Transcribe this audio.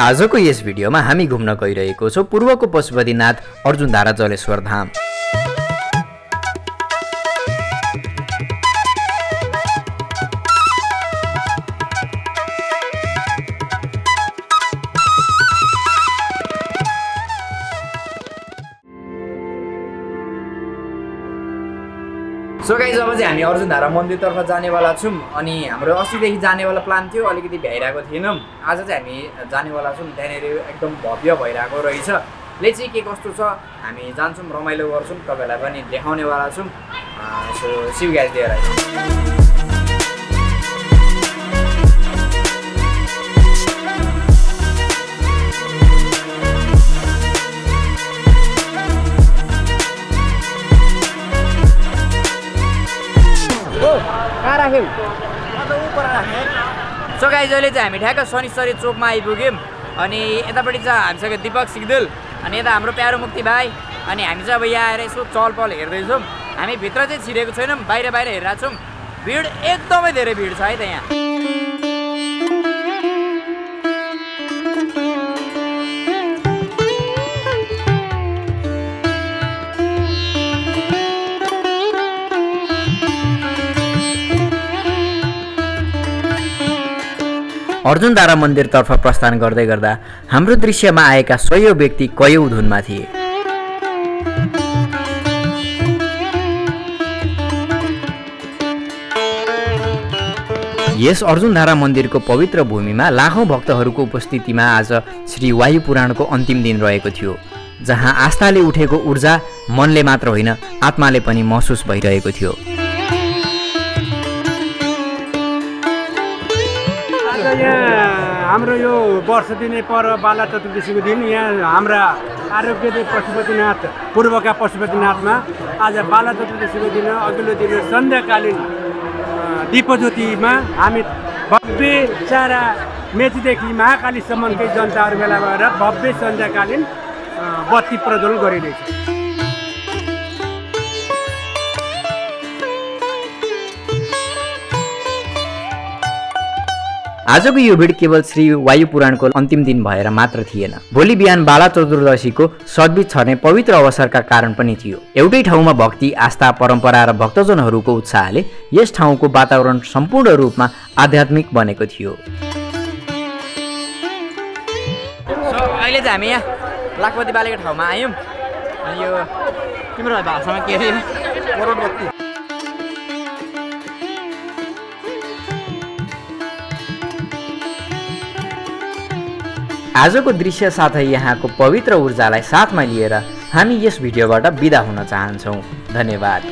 आजको यस भिडियोमा हामी घुम्न गइरहेको छौं पूर्वको पशुपतिनाथ अर्जुनधारा जलेश्वर धाम। सो गाइज अब चाहिँ हामी अर्जुनधारा मन्दिरतर्फ जानेवाला छौँ अनि हाम्रो अस्तिदेखि जानेवाला प्लान थियो, अलिकति भ्याइरहेको थिएनौँ। आज चाहिँ हामी जानेवाला छौँ। त्यहाँनिर एकदम भव्य भइरहेको रहेछ। ले चाहिँ के कस्तो छ हामी जान्छौँ, रमाइलो गर्छौँ, तपाईँलाई पनि देखाउनेवाला छौँ। So see you guys there. So guys अहिले चाहिँ हामी ठ्याक्क शनिश्चरी चोकमा आइपुग्यौँ अनि यतापट्टि चाहिँ हामीसँग दीपक सिग्देल अनि यता हाम्रो प्यारो मुक्ति भाइ अनि हामी चाहिँ अब यहाँ आएर यसो चलपल हेर्दैछौँ। हामी भित्र चाहिँ छिरेको छैनौँ, बाहिर हेरिरहेको छौँ। भिड एकदमै धेरै भिड छ है त यहाँ। अर्जुनधारा मन्दिरतर्फ प्रस्थान गर्दै गर्दा हाम्रो दृश्यमा आएका सयौं व्यक्ति कयौं धुनमा थिए। यस अर्जुनधारा मन्दिरको पवित्र भूमिमा लाखौं भक्तहरूको उपस्थितिमा आज श्री वायु पुराणको अन्तिम दिन रहेको थियो, जहाँ आस्थाले उठेको ऊर्जा मनले मात्र होइन आत्माले पनि महसुस भइरहेको थियो। यहाँ हाम्रो यो वर्ष दिने पर्व बाला चतुर्दशीको दिन यहाँ हाम्रा आरोग्य पशुपतिनाथ पूर्वका पशुपतिनाथमा आज बाला चतुर्दशीको दिन अघिल्लो दिन सन्ध्याकालीन दीपज्योतिमा हामी भव्य सारा मेचीदेखि महाकालीसम्मकै जनताहरू भेला भएर भव्य सन्ध्याकालीन बत्ती प्रज्वलन गरिरहेछ। आजको यो भिड केवल श्री वायु पुराणको अन्तिम दिन भएर मात्र थिएन, भोलि बिहान बाला चतुर्दशीको सद्भित छर्ने पवित्र अवसरका कारण पनि थियो। एउटै ठाउँमा भक्ति, आस्था, परम्परा र भक्तजनहरूको उत्साहले यस ठाउँको वातावरण सम्पूर्ण रूपमा आध्यात्मिक बनेको थियो। अहिले चाहिँ हामी यहाँ लाखपति बालेको ठाउँमा आयौँ अनि यो तिम्रो भाषामा के अरे करोडपति आजको दृश्य साथै यहाँको पवित्र ऊर्जालाई साथमा लिएर हामी यस भिडियोबाट बिदा हुन चाहन्छौँ। धन्यवाद।